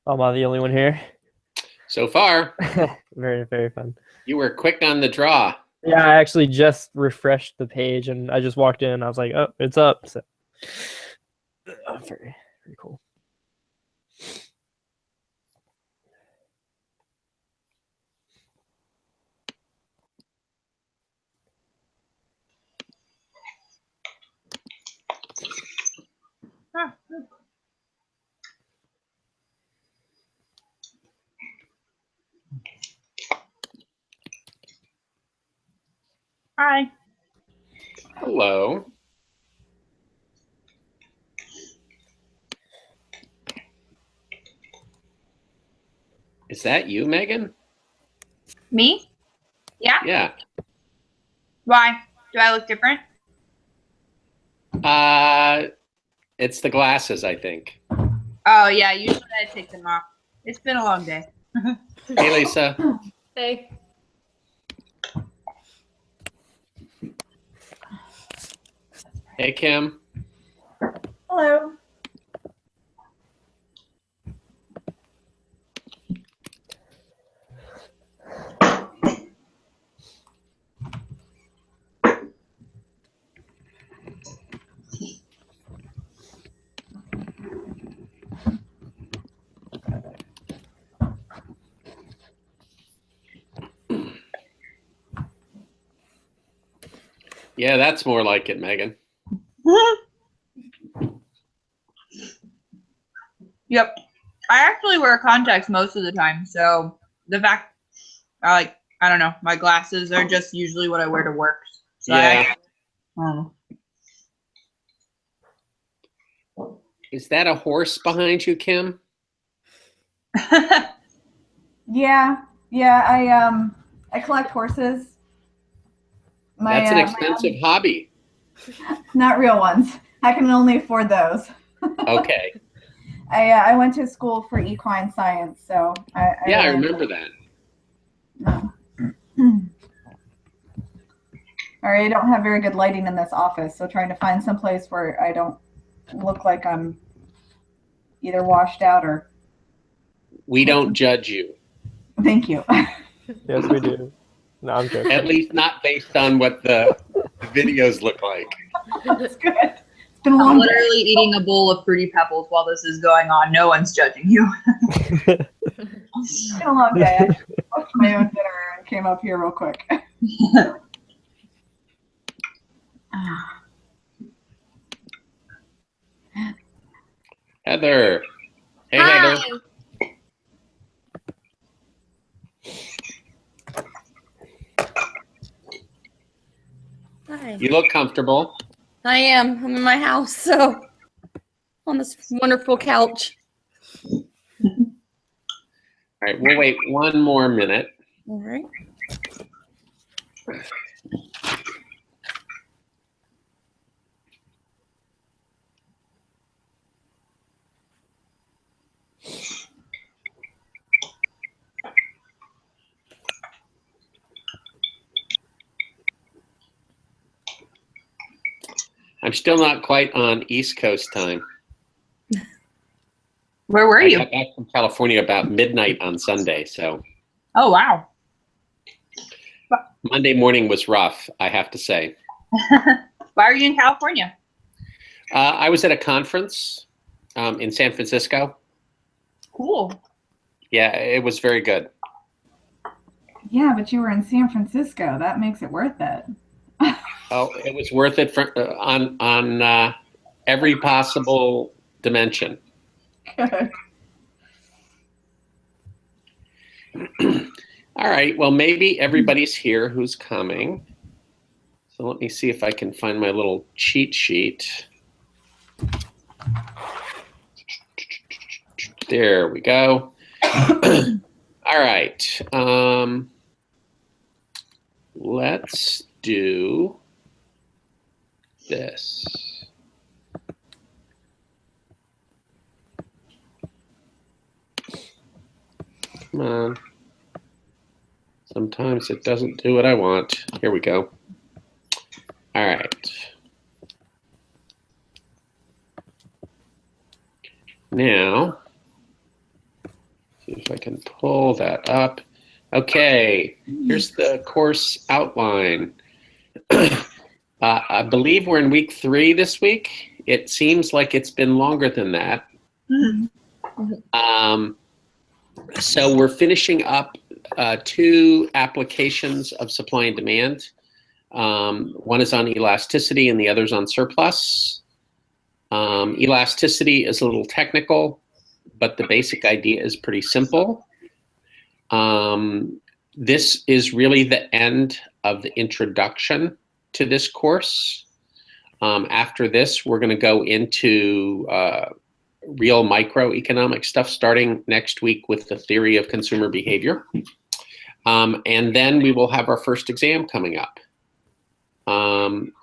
Am I the only one here? So far, Very, very fun. you were quick on the draw. Yeah, I actually just refreshed the page and I just walked in and I was like, oh, it's up. So very, very cool. Hi. Hello. Is that you, Megan? Me? Yeah? Yeah. Why? Do I look different? It's the glasses, I think. Oh, yeah. Usually I take them off. It's been a long day. Hey, Lisa. Hey. Hey, Kim. Hello. Yeah, that's more like it, Megan. Yep. I actually wear contacts most of the time, so the fact, I don't know, my glasses are just usually what I wear to work. So Yeah. Is that a horse behind you, Kim? Yeah. I collect horses. That's an expensive hobby. Not real ones. I can only afford those. Okay. I went to school for equine science, so I remember that. No. Or I don't have very good lighting in this office, so trying to find some place where I don't look like I'm either washed out or. We don't judge you. Thank you. Yes, we do. No, I'm joking. At least not based on what the videos look like. That's good. It's been a I'm long day. literally eating a bowl of Fruity Pebbles while this is going on. No one's judging you. It's been a long day. I cooked my own dinner and came up here real quick. Heather. Hey, Hi. Heather. Hi. You look comfortable. I am. I'm in my house, so on this wonderful couch. All right, we'll wait one more minute. All right. I'm still not quite on East Coast time. Where were I you? got back from California about midnight on Sunday, so Oh, wow. Monday morning was rough, I have to say. Why are you in California? I was at a conference in San Francisco. Cool. Yeah, it was very good. Yeah, but you were in San Francisco. That makes it worth it. Oh, it was worth it for, on every possible dimension. Good. All right, well, maybe everybody's here who's coming. So let me see if I can find my little cheat sheet. There we go. All right. Let's do this. Come on. Sometimes it doesn't do what I want. Here we go. All right. Now, can pull that up. Okay, here's the course outline. I believe we're in week 3 this week. It seems like it's been longer than that. So we're finishing up 2 applications of supply and demand. One is on elasticity and the other's on surplus. Elasticity is a little technical, but the basic idea is pretty simple. This is really the end of the introduction to this course. After this, we're going to go into real microeconomic stuff starting next week with the theory of consumer behavior. And then we will have our first exam coming up.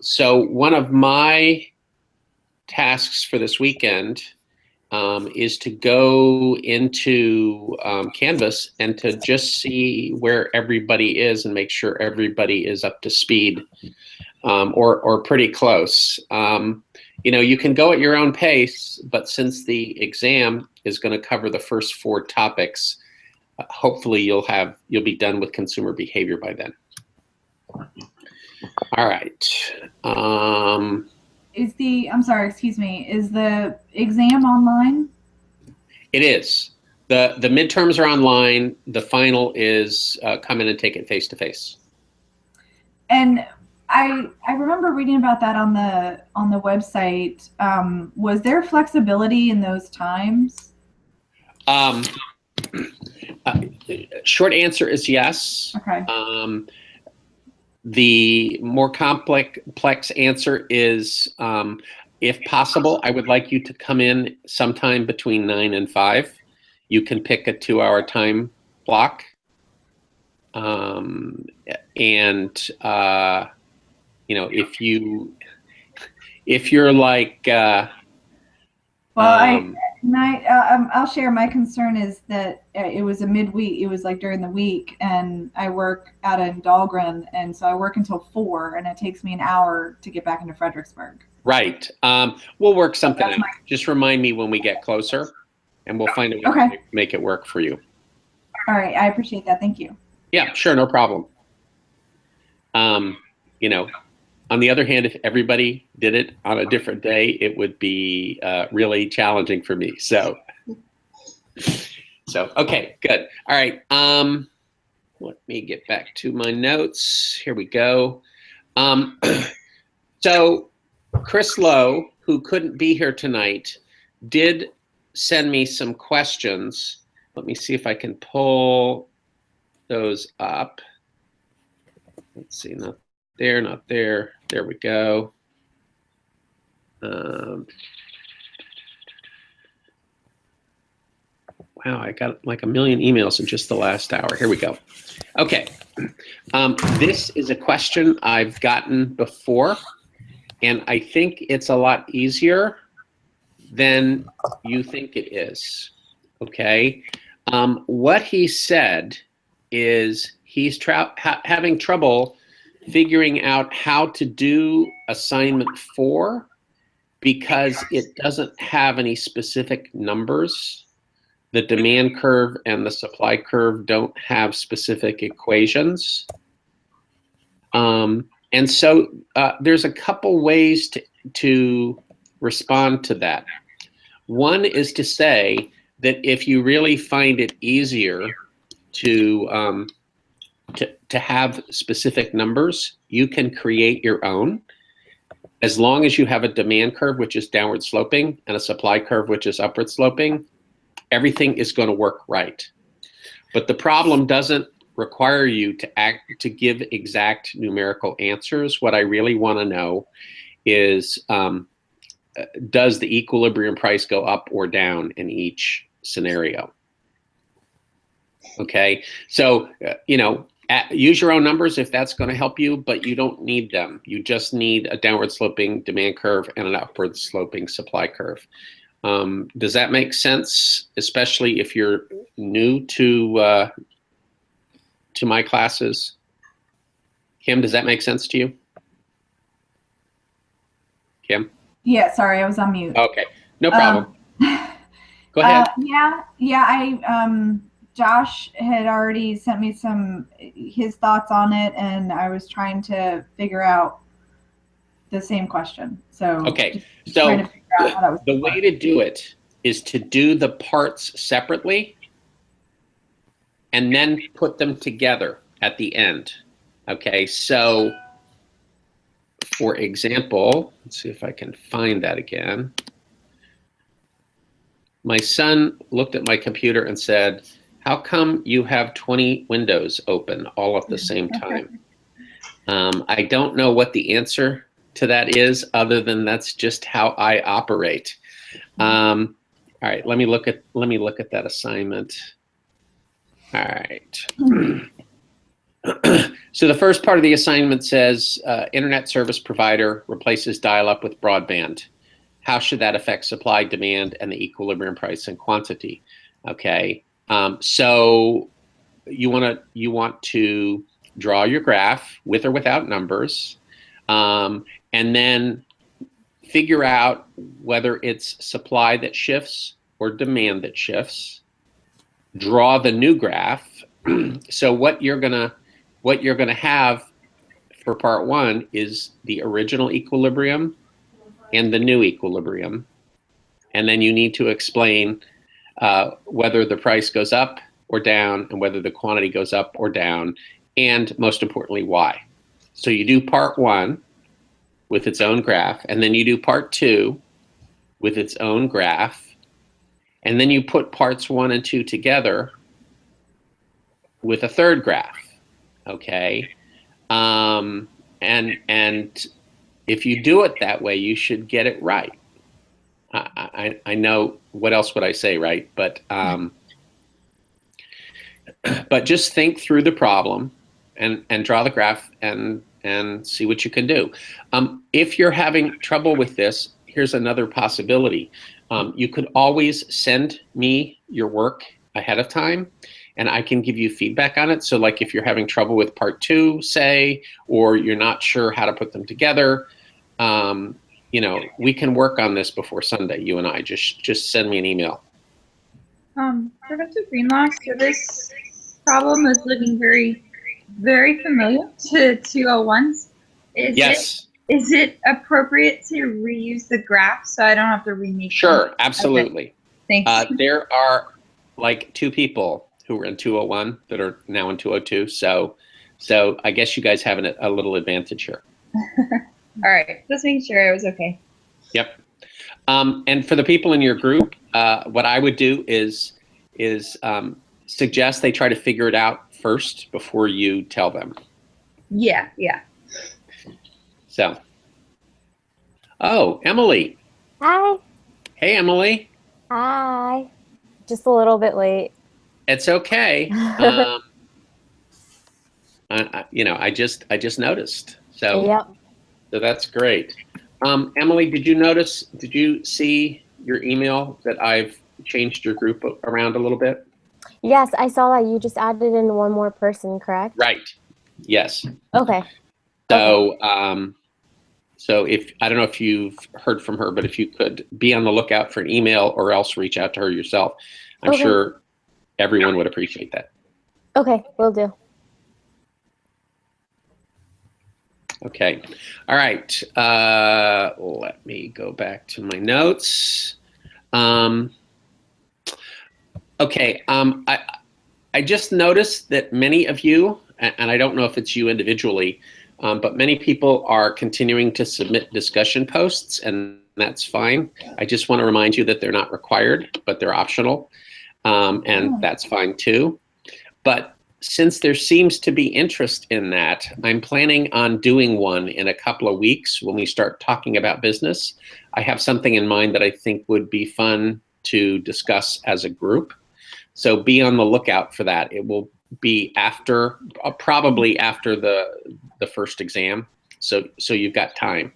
So one of my tasks for this weekend is to go into Canvas and to just see where everybody is and make sure everybody is up to speed or pretty close. You know, you can go at your own pace, but since the exam is going to cover the first 4 topics, hopefully you'll be done with consumer behavior by then. All right. I'm sorry, excuse me, is the exam online? It is. The midterms are online. The final is come in and take it face to face. And I remember reading about that on the website. Was there flexibility in those times? Short answer is yes. Okay. The more complex answer is, if possible, I would like you to come in sometime between 9 and 5. You can pick a 2-hour time block. You know, if you're like, I'll share. My concern is that it was a midweek. It was like during the week, and I work out in Dahlgren, and so I work until 4, and it takes me an hour to get back into Fredericksburg. Right. We'll work something out. Just remind me when we get closer, and we'll find a way to make it work for you. All right. I appreciate that. Thank you. Yeah, sure. No problem. You know, on the other hand, if everybody did it on a different day, it would be really challenging for me. So okay, good. All right. Let me get back to my notes. Here we go. So Chris Lowe, who couldn't be here tonight, did send me some questions. Let me see if I can pull those up. Let's see, not there, not there. There we go. Wow, I got like a million emails in just the last hour. Here we go. Okay. This is a question I've gotten before, and I think it's a lot easier than you think it is. Okay. What he said is he's having trouble figuring out how to do assignment 4 because it doesn't have any specific numbers. The demand curve and the supply curve don't have specific equations. And so there's a couple ways to respond to that. One is to say that if you really find it easier to have specific numbers, you can create your own, as long as you have a demand curve which is downward sloping and a supply curve which is upward sloping. Everything is going to work right. But the problem doesn't require you to give exact numerical answers. What I really want to know is, does the equilibrium price go up or down in each scenario? Okay, so you know, use your own numbers if that's going to help you, but you don't need them. You just need a downward sloping demand curve and an upward sloping supply curve. Does that make sense? Especially if you're new to my classes. Kim, does that make sense to you? Kim? Yeah, sorry, I was on mute. Okay, no problem. Go ahead. Yeah. Josh had already sent me his thoughts on it, and I was trying to figure out the same question. So Okay, just trying so to figure out how that was the way to do it is to do the parts separately and then put them together at the end. Okay, so for example, let's see if I can find that again. My son looked at my computer and said, "How come you have 20 windows open all at the same time?" I don't know what the answer to that is, other than that's just how I operate. All right, let me look at that assignment. All right. So the first part of the assignment says internet service provider replaces dial-up with broadband. How should that affect supply, demand, and the equilibrium price and quantity? Okay, so you want to draw your graph with or without numbers, and then figure out whether it's supply that shifts or demand that shifts. Draw the new graph. So what you're gonna have for part one is the original equilibrium and the new equilibrium, and then you need to explain whether the price goes up or down, and whether the quantity goes up or down, and most importantly, why. So you do part one with its own graph, and then you do part two with its own graph, and then you put parts one and two together with a third graph. Okay, and if you do it that way, you should get it right. I know, what else would I say, right? But just think through the problem and draw the graph and see what you can do. If you're having trouble with this, here's another possibility. You could always send me your work ahead of time, and I can give you feedback on it. So like if you're having trouble with part two, say, or you're not sure how to put them together, you know, we can work on this before Sunday, you and I. Just send me an email. Professor Greenlaw, so this problem is looking very, very familiar to 201s. Yes. Is it appropriate to reuse the graph so I don't have to remake Sure, them? absolutely. Okay. Thanks. There are like 2 people who were in 201 that are now in 202. So I guess you guys have a little advantage here. All right, just making sure I was okay. Yep. And for the people in your group, what I would do is suggest they try to figure it out first before you tell them. Yeah. So, oh, Emily. Hi. Hey, Emily. Hi. Just a little bit late. It's okay. I just noticed. So, Yep. So that's great. Emily, did you see your email that I've changed your group around a little bit? Yes, I saw that you just added in one more person, correct? Right. Yes. Okay. So, so I don't know if you've heard from her, but if you could be on the lookout for an email or else reach out to her yourself, I'm sure everyone would appreciate that. Okay, will do. Okay. All right. Let me go back to my notes. Okay. I just noticed that many of you, and I don't know if it's you individually, but many people are continuing to submit discussion posts, and that's fine. I just want to remind you that they're not required, but they're optional, and that's fine too. But since there seems to be interest in that, I'm planning on doing one in a couple of weeks when we start talking about business. I have something in mind that I think would be fun to discuss as a group. So be on the lookout for that. It will be after, probably after the first exam. So you've got time.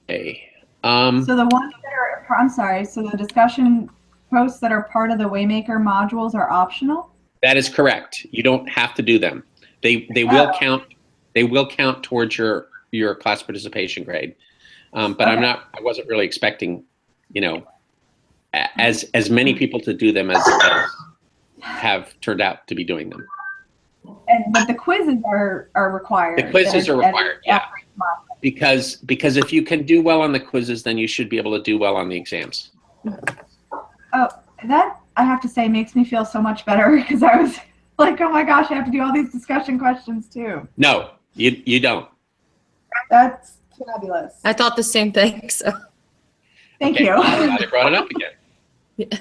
Okay. So the ones that are, I'm sorry, so the discussion posts that are part of the Waymaker modules are optional? That is correct. You don't have to do them. They will count. They will count towards your class participation grade. But I wasn't really expecting, as many people to do them as have turned out to be doing them. But the quizzes are required. The quizzes are required, yeah. Because if you can do well on the quizzes, then you should be able to do well on the exams. Oh, that I have to say makes me feel so much better because I was like, oh my gosh, I have to do all these discussion questions too. No, you don't. That's fabulous. I thought the same thing. So Thank Okay, you. I'm glad I brought it up again. yeah.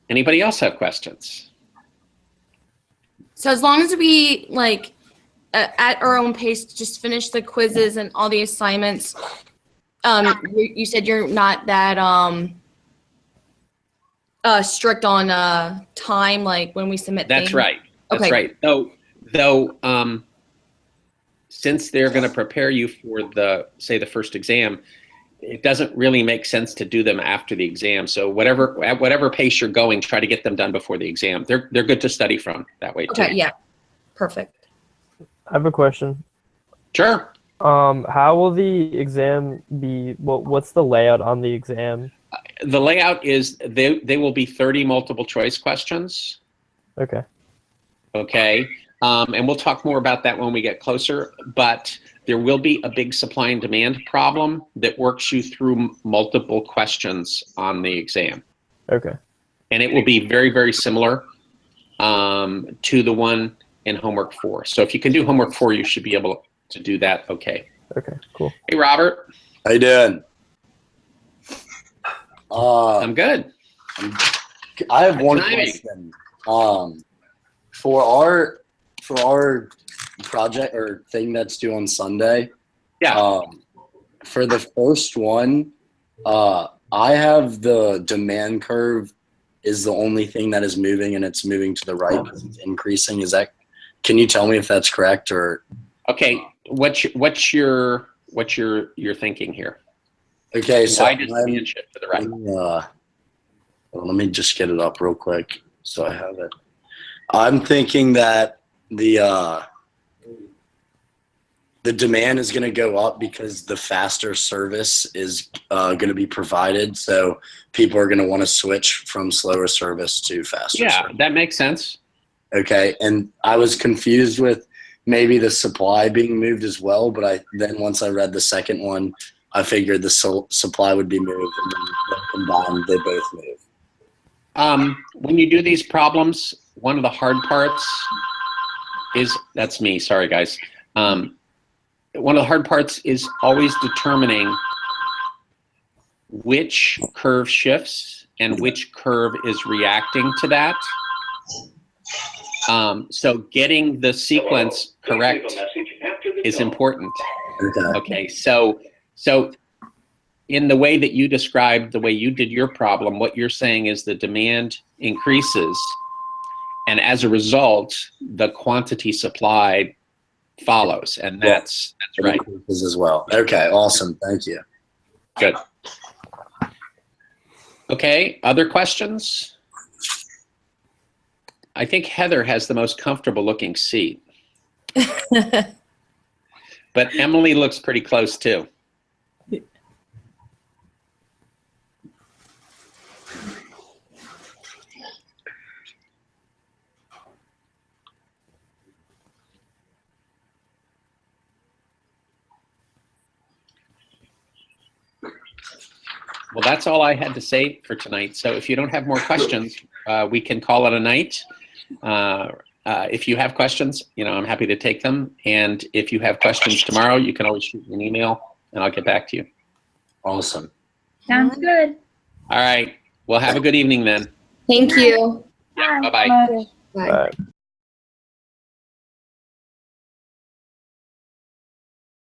Anybody else have questions? So as long as we like at our own pace, just finish the quizzes and all the assignments. You said you're not that strict on time, like when we submit. That's things. right. That's Okay. right. Though, since they're going to prepare you for the first exam, it doesn't really make sense to do them after the exam. So at whatever pace you're going, try to get them done before the exam. They're good to study from that way too. Okay. Yeah. Perfect. I have a question. Sure. How will the exam be? What's the layout on the exam? The layout is they will be 30 multiple choice questions. Okay. Okay. And we'll talk more about that when we get closer, but there will be a big supply and demand problem that works you through multiple questions on the exam. Okay. And it will be very, very similar to the one in homework 4. So if you can do homework 4, you should be able to do that. Okay. Okay, cool. Hey, Robert. How you doing? I'm good. I have one Timing. question. For our project or thing that's due on Sunday. Yeah. For the first one, I have the demand curve is the only thing that is moving, and it's moving to the right because it's increasing. Can you tell me if that's correct or? Okay. What's your thinking here? Okay, so why does demand shift to the right? Let me just get it up real quick so I have it. I'm thinking that the demand is going to go up because the faster service is going to be provided. So people are going to want to switch from slower service to faster service. That makes sense. Okay, and I was confused with maybe the supply being moved as well, but then once I read the second one, I figured the supply would be moved, and then combined, they both move. When you do these problems, one of the hard parts is, that's me, sorry guys. One of the hard parts is always determining which curve shifts and which curve is reacting to that. So getting the sequence correct is important. Okay, so in the way that you described, the way you did your problem, what you're saying is the demand increases, and as a result, the quantity supplied follows, and that's right. As well. Okay, awesome. Thank you. Good. Okay, other questions? I think Heather has the most comfortable looking seat. But Emily looks pretty close too. Well, that's all I had to say for tonight. So if you don't have more questions, we can call it a night. If you have questions, I'm happy to take them. And if you have questions tomorrow, you can always shoot me an email and I'll get back to you. Awesome. Sounds good. All right. Well, have a good evening then. Thank you. Yeah, bye-bye. Bye. Bye.